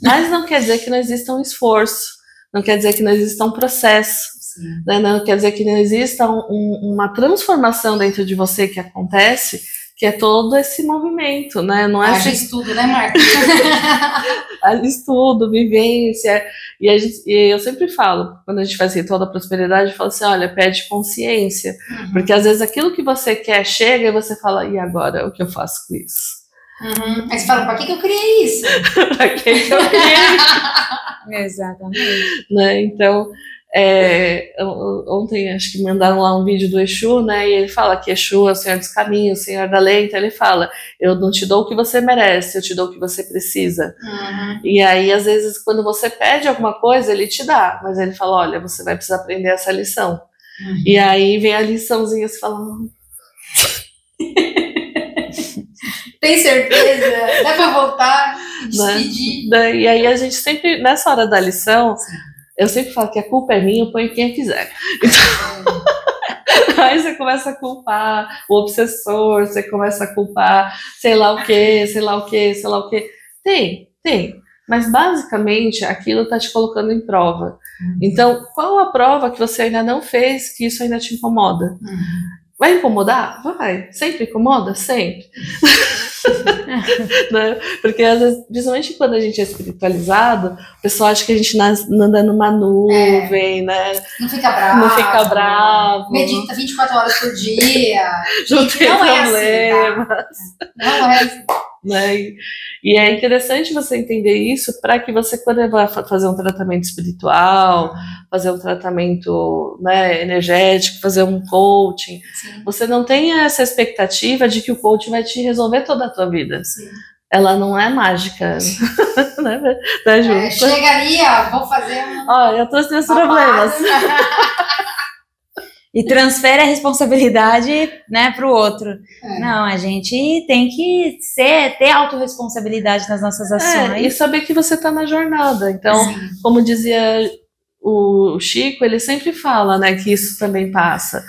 Mas não quer dizer que não exista um esforço, não quer dizer que não exista um processo, né? Não quer dizer que não exista uma transformação dentro de você que acontece, que é todo esse movimento, né? Não é assim... estudo, né, Marta? Estudo, vivência, e eu sempre falo, quando a gente faz ritual da prosperidade, eu falo assim, olha, pede consciência, porque às vezes aquilo que você quer chega e você fala, e agora, o que eu faço com isso? Aí você fala, pra que eu criei isso? Pra que eu criei isso? Exatamente. Né? Então, ontem acho que mandaram lá um vídeo do Exu, né, e ele fala que Exu é o Senhor dos Caminhos, o Senhor da Lei, então ele fala, eu não te dou o que você merece, eu te dou o que você precisa. E aí, às vezes, quando você pede alguma coisa, ele te dá, mas ele fala, olha, você vai precisar aprender essa lição. E aí vem a liçãozinha, você fala... Tem certeza? Dá pra voltar? Despedir? Né? E aí a gente sempre, nessa hora da lição... Eu sempre falo que a culpa é minha, eu ponho quem quiser. Então, aí você começa a culpar o obsessor, você começa a culpar sei lá o quê, sei lá o quê, sei lá o quê. Tem. Mas basicamente aquilo está te colocando em prova. Então, qual a prova que você ainda não fez que isso ainda te incomoda? Vai incomodar? Vai. Sempre incomoda? Sempre. Né? Porque às vezes, principalmente quando a gente é espiritualizado, o pessoal acha que a gente anda numa nuvem, né? Não fica bravo. Medita 24 horas por dia. Não tem problemas. Não é assim. Né? E é interessante você entender isso para que você, quando vai fazer um tratamento espiritual, fazer um tratamento, né, energético, fazer um coaching, você não tenha essa expectativa de que o coaching vai te resolver toda a tua vida. Ela não é mágica. Né, Ju? Chega ali, ó, vou fazer eu trouxe meus problemas. E transfere a responsabilidade, né, para o outro. Não, a gente tem que ter autorresponsabilidade nas nossas ações. E saber que você está na jornada. Então, como dizia o Chico, ele sempre fala, né, que isso também passa.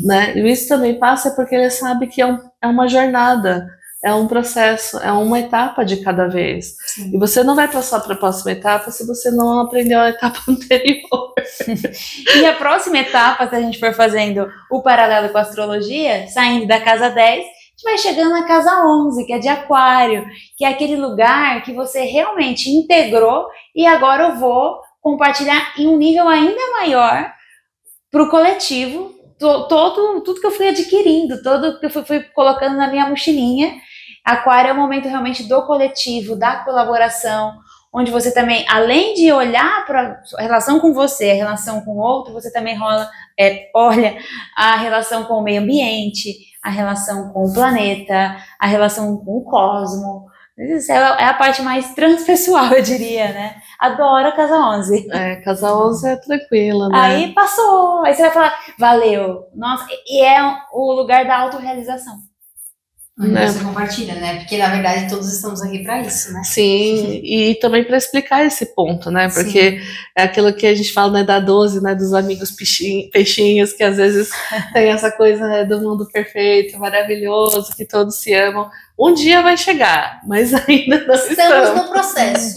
Né? E isso também passa porque ele sabe que é uma jornada, é um processo, é uma etapa de cada vez. E você não vai passar para a próxima etapa se você não aprendeu a etapa anterior. E a próxima etapa, se a gente for fazendo o paralelo com a astrologia, saindo da casa 10, a gente vai chegando na casa 11, que é de Aquário, que é aquele lugar que você realmente integrou e agora eu vou compartilhar em um nível ainda maior para o coletivo, tudo que eu fui adquirindo, tudo que eu fui colocando na minha mochilinha. Aquário é o momento realmente do coletivo, da colaboração, onde você também, além de olhar para a relação com você, a relação com o outro, você também olha a relação com o meio ambiente, a relação com o planeta, a relação com o cosmo. Isso é a parte mais transpessoal, eu diria, né? Adoro a casa 11. Casa 11 é tranquila, né? Aí passou, aí você vai falar, valeu. Nossa, e é o lugar da autorrealização. Onde você compartilha, né? Porque, na verdade, todos estamos aqui para isso, né? Sim, e também para explicar esse ponto, né? Porque é aquilo que a gente fala, né, da 12, né, dos amigos peixinhos, que às vezes tem essa coisa, né, do mundo perfeito, maravilhoso, que todos se amam. Um dia vai chegar, mas ainda não estamos no processo.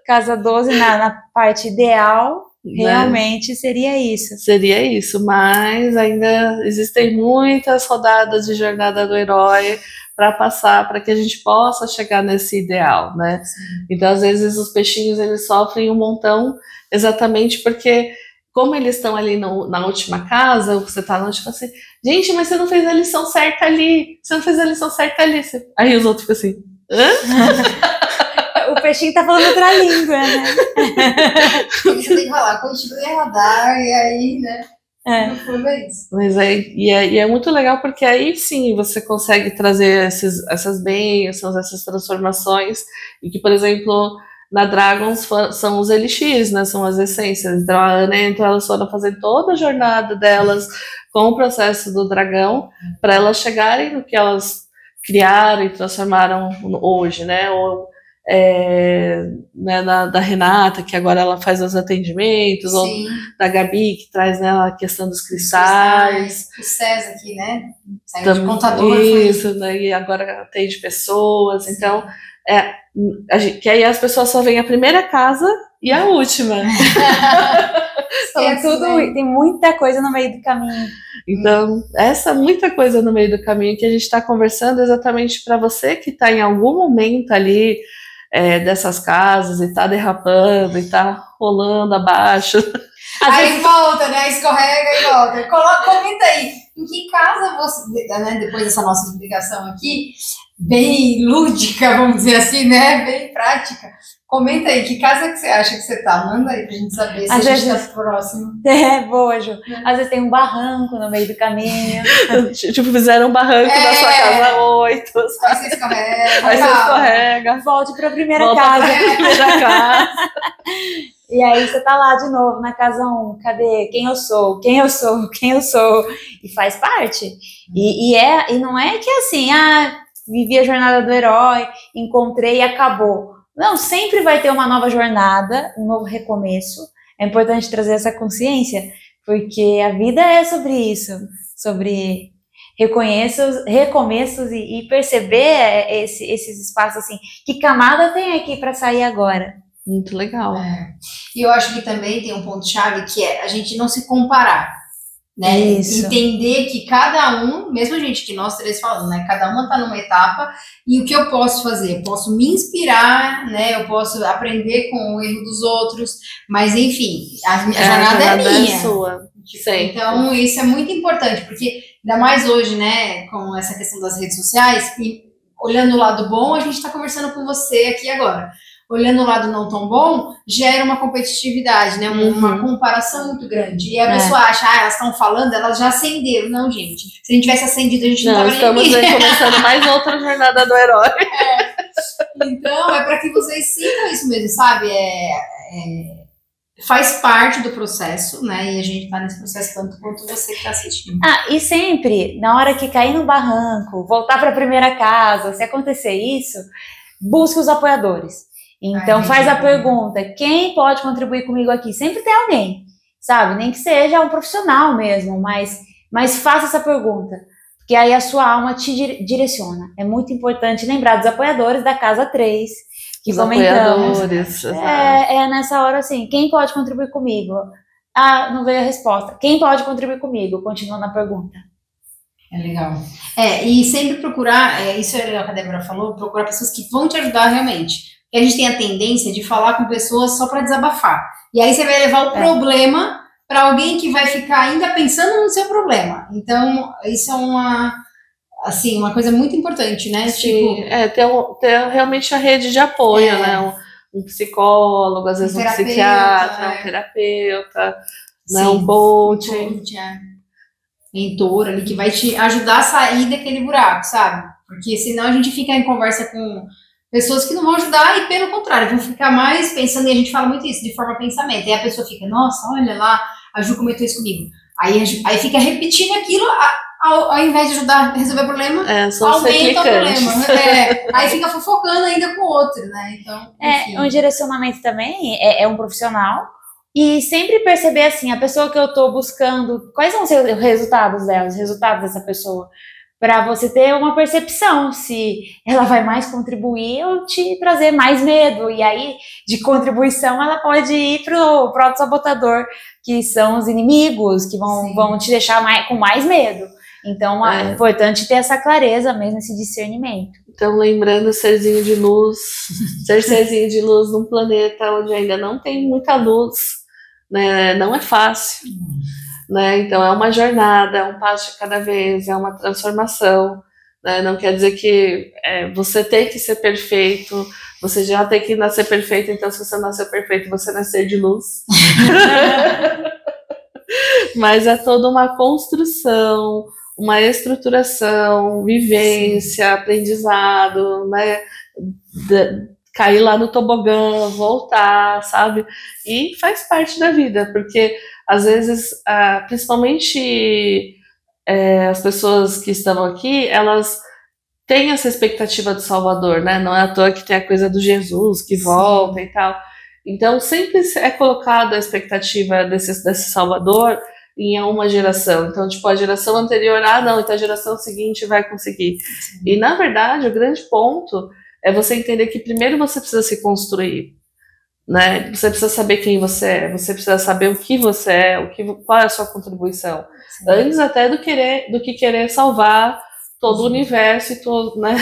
Casa 12, na parte ideal, realmente seria isso. Seria isso, mas ainda existem muitas rodadas de jornada do herói para passar, para que a gente possa chegar nesse ideal, né? Sim. Então, às vezes, os peixinhos, eles sofrem um montão exatamente porque, como eles estão ali na última casa, você tá na última, assim, gente, mas você não fez a lição certa ali, você não fez a lição certa ali. Aí os outros ficam assim, hã? O peixinho tá falando outra língua, né? Você tem que falar, continue a rodar, e aí, né? No fundo é isso. Mas é muito legal porque aí sim você consegue trazer essas bênçãos, essas transformações, e que, por exemplo, na Dragons são os elixirs, né? São as essências. Então a Ana entrou, elas foram fazer toda a jornada delas com o processo do dragão para elas chegarem no que elas criaram e transformaram hoje, né? Ou né, da Renata, que agora ela faz os atendimentos, ou da Gabi, que traz, né, a questão dos cristais. O César aqui, né? Saiu de contador. Isso, né, e agora atende pessoas. Sim. Então, que aí as pessoas só veem a primeira casa e a última. Tem muita coisa no meio do caminho. Então, muita coisa no meio do caminho que a gente está conversando exatamente para você que está em algum momento ali dessas casas e tá derrapando e tá rolando abaixo. Aí volta, né? Escorrega e volta. Comenta aí, em que casa você, né, depois dessa nossa explicação aqui, bem lúdica, vamos dizer assim, né? Bem prática. Comenta aí, que casa que você acha que você tá? Manda aí pra gente saber se a gente tá próximo. Boa, Ju. Às vezes tem um barranco no meio do caminho. Tipo, fizeram um barranco na sua casa 8. Aí você escorrega. Aí você escorrega. Volte pra primeira casa. E aí você tá lá de novo, na casa 1. Cadê? Quem eu sou? Quem eu sou? Quem eu sou? E faz parte. E não é que assim, vivi a jornada do herói, encontrei e acabou. Não, sempre vai ter uma nova jornada, um novo recomeço. É importante trazer essa consciência, porque a vida é sobre isso, sobre recomeços e perceber esses espaços assim. Que camada tem aqui para sair agora? Muito legal. E eu acho que também tem um ponto-chave que é a gente não se comparar. Né? Isso. Entender que cada um, mesmo a gente que nós três falando, né? Cada uma tá numa etapa e o que eu posso fazer? Eu posso me inspirar, né? Eu posso aprender com o erro dos outros, mas enfim, a jornada é minha. É sua. Então isso é muito importante, porque ainda mais hoje, né? Com essa questão das redes sociais, e olhando o lado bom, a gente tá conversando com você aqui agora. Olhando o lado não tão bom, gera uma competitividade, né? Uma comparação muito grande. E a pessoa acha, elas estão falando, elas já acenderam. Não, gente. Se a gente tivesse acendido, a gente não estava nem estamos aí começando mais outra jornada do herói. Então, é para que vocês sintam isso mesmo, sabe? Faz parte do processo, né? E a gente tá nesse processo tanto quanto você que tá assistindo. E sempre, na hora que cair no barranco, voltar para a primeira casa, se acontecer isso, busque os apoiadores. Então faz a pergunta, quem pode contribuir comigo aqui? Sempre tem alguém, sabe? Nem que seja um profissional mesmo, mas faça essa pergunta, porque aí a sua alma te direciona. É muito importante lembrar dos apoiadores da casa 3, que comentamos. Apoiadores. Nessa hora assim, quem pode contribuir comigo? Não veio a resposta. Quem pode contribuir comigo? Continua na pergunta. É legal. E sempre procurar, isso é legal que a Débora falou, procurar pessoas que vão te ajudar realmente. E a gente tem a tendência de falar com pessoas só para desabafar. E aí você vai levar o problema para alguém que vai ficar ainda pensando no seu problema. Então, isso é uma coisa muito importante, né? Sim, ter realmente a rede de apoio, né? Um psicólogo, às vezes um psiquiatra, um terapeuta, né? Um coach. Mentor ali, que vai te ajudar a sair daquele buraco, sabe? Porque senão a gente fica em conversa com pessoas que não vão ajudar e, pelo contrário, vão ficar mais pensando, e a gente fala muito isso, de forma pensamento. E a pessoa fica, nossa, olha lá, a Ju comentou isso comigo. Aí fica repetindo aquilo ao invés de ajudar a resolver o problema, aumenta o problema. Aí fica fofocando ainda com o outro, né? Então, um direcionamento também é um profissional. E sempre perceber assim, a pessoa que eu tô buscando, quais vão ser os resultados dela, os resultados dessa pessoa, para você ter uma percepção se ela vai mais contribuir ou te trazer mais medo. E aí, de contribuição, ela pode ir pro auto-sabotador, que são os inimigos, que vão te deixar com mais medo. Então, é importante ter essa clareza mesmo, esse discernimento. Então, lembrando, serzinho de luz, serzinho de luz num planeta onde ainda não tem muita luz, né? Não é fácil. Né? Então é uma jornada, é um passo de cada vez, é uma transformação, né? Não quer dizer que você tem que ser perfeito, você já tem que nascer perfeito, então se você nasceu perfeito, você nascer de luz. Mas é toda uma construção, uma estruturação, vivência, aprendizado, né? Cair lá no tobogã, voltar, sabe? E faz parte da vida, porque às vezes, principalmente as pessoas que estão aqui, elas têm essa expectativa do Salvador, né? Não é à toa que tem a coisa do Jesus que volta e tal. Então, sempre é colocada a expectativa desse Salvador em uma geração. Então, tipo, a geração anterior, não, então a geração seguinte vai conseguir. Sim. E, na verdade, o grande ponto é você entender que primeiro você precisa se construir. Né? Você precisa saber quem você é, você precisa saber o que você é, qual é a sua contribuição. Sim. Antes até do que querer salvar todo o universo e todo, né?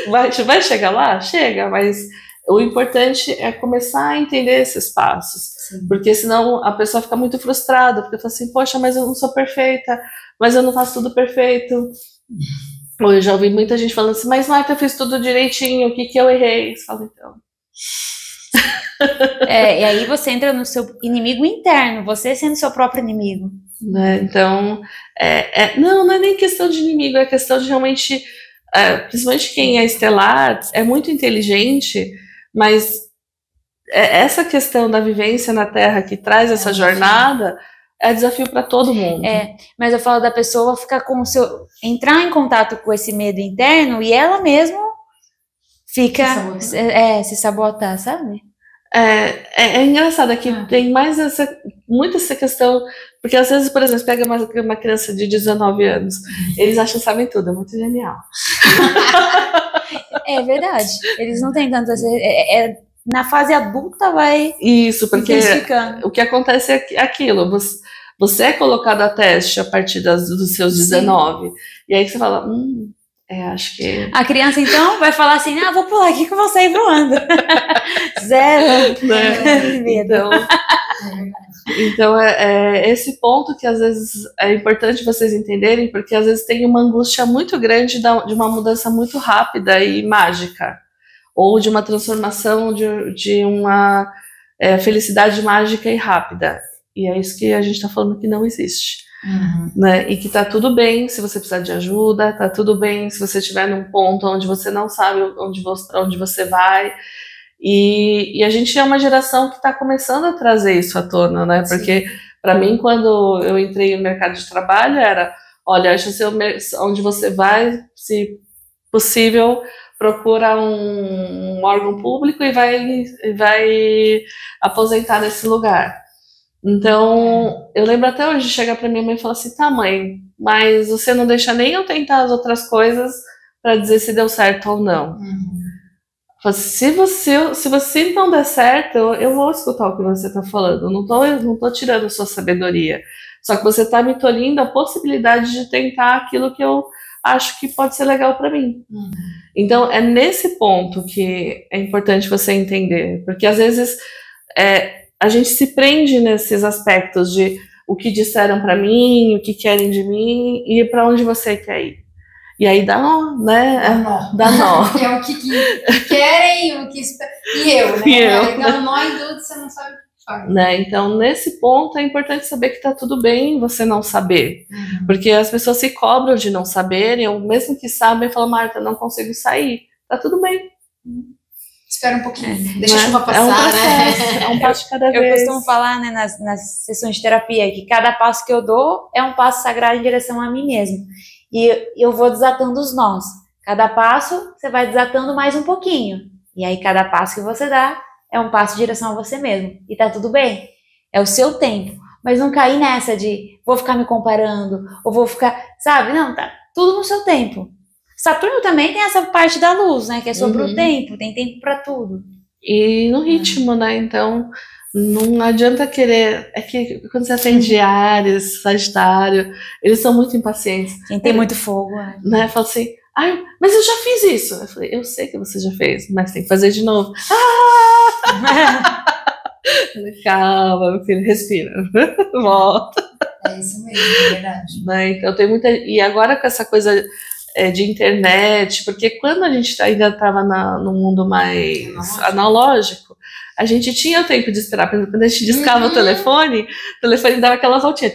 Vai chegar lá? Chega, mas o importante é começar a entender esses passos. Sim. Porque senão a pessoa fica muito frustrada, porque fala assim, poxa, mas eu não sou perfeita, mas eu não faço tudo perfeito. Ou eu já ouvi muita gente falando assim, mas Marta, eu fiz tudo direitinho, o que eu errei? Você fala, então... E aí você entra no seu inimigo interno, você sendo seu próprio inimigo. Né? Então, não é nem questão de inimigo, é questão de realmente, principalmente quem é estelar, é muito inteligente, mas essa questão da vivência na Terra que traz essa jornada é desafio para todo mundo. Mas eu falo da pessoa ficar entrar em contato com esse medo interno e ela mesma fica se sabotar, sabe? É engraçado aqui, tem mais muito essa questão, porque às vezes, por exemplo, pega uma criança de 19 anos, eles acham que sabem tudo, é muito genial. É verdade, eles não têm tanto na fase adulta vai isso, porque o que acontece é aquilo, você é colocado a teste a partir dos seus 19, e aí você fala, acho que... A criança, então, vai falar assim, vou pular aqui que eu vou sair voando. Zero. Né? Então esse ponto que às vezes é importante vocês entenderem, porque às vezes tem uma angústia muito grande de uma mudança muito rápida e mágica, ou de uma transformação de uma felicidade mágica e rápida. E é isso que a gente está falando que não existe. Uhum. Né? E que tá tudo bem se você precisar de ajuda, tá tudo bem se você estiver num ponto onde você não sabe para onde você vai, e a gente é uma geração que está começando a trazer isso à tona, né? Porque para mim, quando eu entrei no mercado de trabalho, era, olha, onde você vai, se possível, procura um órgão público e vai aposentar nesse lugar. Então, eu lembro até hoje de chegar para minha mãe e falar assim, tá, mãe, mas você não deixa nem eu tentar as outras coisas para dizer se deu certo ou não. Se você não der certo, eu vou escutar o que você tá falando, eu não tô tirando a sua sabedoria, só que você tá me tolhindo a possibilidade de tentar aquilo que eu acho que pode ser legal para mim. Então, é nesse ponto que é importante você entender, porque às vezes a gente se prende nesses aspectos de o que disseram para mim, o que querem de mim e para onde você quer ir. E aí dá nó, né? Dá nó. É o que querem, o que esperam. E eu, né? Dá um nó em tudo, você não sabe o que faz. Né? Então, nesse ponto, é importante saber que tá tudo bem você não saber. Porque as pessoas se cobram de não saberem, ou mesmo que sabem, falam, Marta, não consigo sair. Tá tudo bem. espera um pouquinho, deixa a chuva É um passar, processo, né? é um passo de cada Eu vez. costumo falar, né, nas sessões de terapia, que cada passo que eu dou é um passo sagrado em direção a mim mesmo. E eu vou desatando os nós. Cada passo, você vai desatando mais um pouquinho. E aí, cada passo que você dá é um passo em direção a você mesmo. E tá tudo bem. É o seu tempo. Mas não cair nessa de vou ficar me comparando, ou vou ficar, sabe? Não, tá tudo no seu tempo. Saturno também tem essa parte da luz, né? Que é sobre o tempo, tem tempo pra tudo. E no ritmo, né? Então, não adianta querer. É que quando você atende Áries, Sagitário, eles são muito impacientes. Quem tem muito fogo, Né? Fala assim, ai, mas eu já fiz isso. Eu falei, eu sei que você já fez, mas tem que fazer de novo. Calma, meu filho, respira. Volta. É isso mesmo, é verdade. Né? Então tem muita. E agora com essa coisa de internet, porque quando a gente ainda estava no mundo mais analógico, a gente tinha o tempo de esperar. Por exemplo, quando a gente discava o telefone dava aquela voltinha.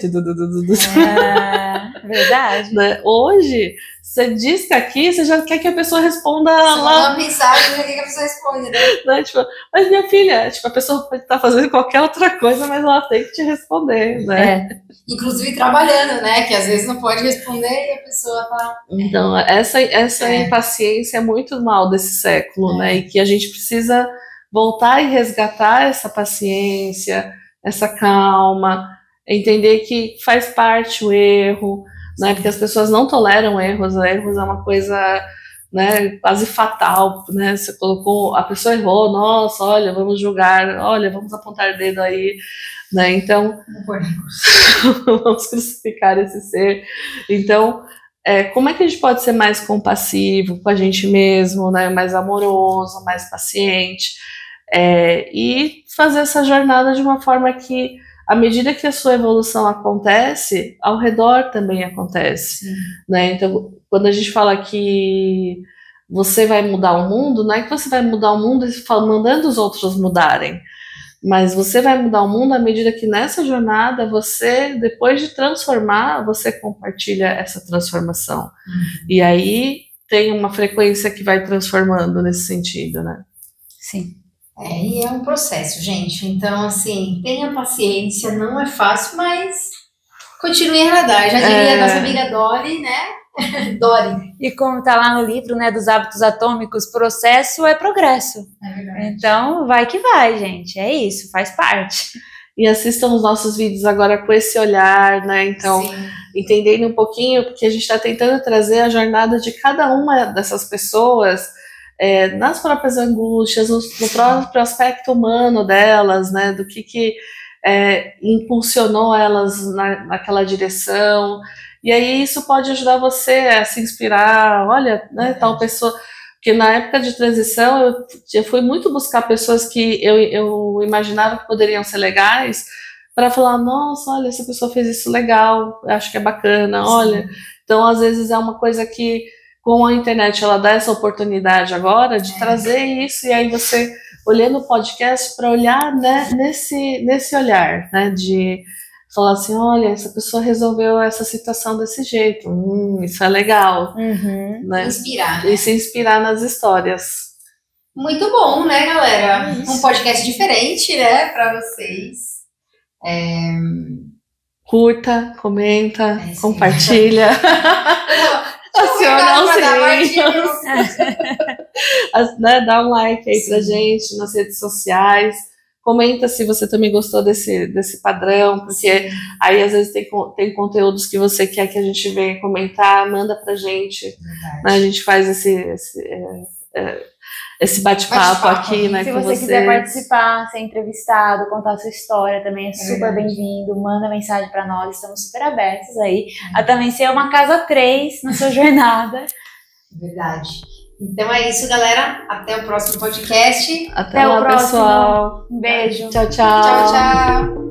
Verdade. Né? Hoje, você disca aqui, você já quer que a pessoa responda Você lá. manda uma mensagem, já quer que a pessoa responda, né? Tipo, mas minha filha, tipo, a pessoa pode estar fazendo qualquer outra coisa, mas ela tem que te responder, né? Inclusive trabalhando, né? Que às vezes não pode responder e a pessoa tá... Então, essa impaciência é muito mal desse século, né? E que a gente precisa voltar e resgatar essa paciência, essa calma, entender que faz parte o erro, né? Porque as pessoas não toleram erros é uma coisa, né, quase fatal, né? Você colocou, a pessoa errou, nossa, olha, vamos julgar, olha, vamos apontar dedo aí, né? Então, vamos crucificar esse ser. Então, como é que a gente pode ser mais compassivo com a gente mesmo, né? Mais amoroso, mais paciente, e fazer essa jornada de uma forma que, à medida que a sua evolução acontece, ao redor também acontece, né? Então, quando a gente fala que você vai mudar o mundo, não é que você vai mudar o mundo mandando os outros mudarem, mas você vai mudar o mundo à medida que nessa jornada você, depois de transformar, você compartilha essa transformação. E aí tem uma frequência que vai transformando nesse sentido, né? Sim. E é um processo, gente. Então, assim, tenha paciência, não é fácil, mas continue a radar. Já diria a nossa amiga Dori, né? Dori. E como tá lá no livro, né, dos hábitos atômicos, processo é progresso. É verdade. Então, vai que vai, gente. É isso, faz parte. E assistam os nossos vídeos agora com esse olhar, né? Então, entendendo um pouquinho, porque a gente está tentando trazer a jornada de cada uma dessas pessoas, nas próprias angústias, no próprio aspecto humano delas, né? Do que impulsionou elas naquela direção. E aí isso pode ajudar você a se inspirar, olha, né, tal pessoa. Porque na época de transição eu fui muito buscar pessoas que eu imaginava que poderiam ser legais, para falar, nossa, olha, essa pessoa fez isso legal, acho que é bacana, olha. Então, às vezes é uma coisa que com a internet ela dá essa oportunidade agora de trazer isso, e aí você, olhando o podcast, para olhar, né, nesse olhar, né, de falar assim, olha, essa pessoa resolveu essa situação desse jeito, isso é legal, né? Inspirar, E se inspirar nas histórias. Muito bom, né, galera? Um podcast diferente, né, para vocês. Curta, comenta, compartilha. Aciona o sininho. Né, dá um like aí pra gente nas redes sociais. Comenta se você também gostou desse padrão, porque aí às vezes tem conteúdos que você quer que a gente venha comentar, manda pra gente. Né, a gente faz esse bate-papo aqui, né, se com você quiser participar, ser entrevistado, contar a sua história, também é super bem-vindo. Manda mensagem para nós, estamos super abertos aí a também ser uma casa 3 na sua jornada. Verdade. Então é isso, galera. Até o próximo podcast. Até lá, o próximo. pessoal. Um beijo. Tchau, tchau. Tchau, tchau.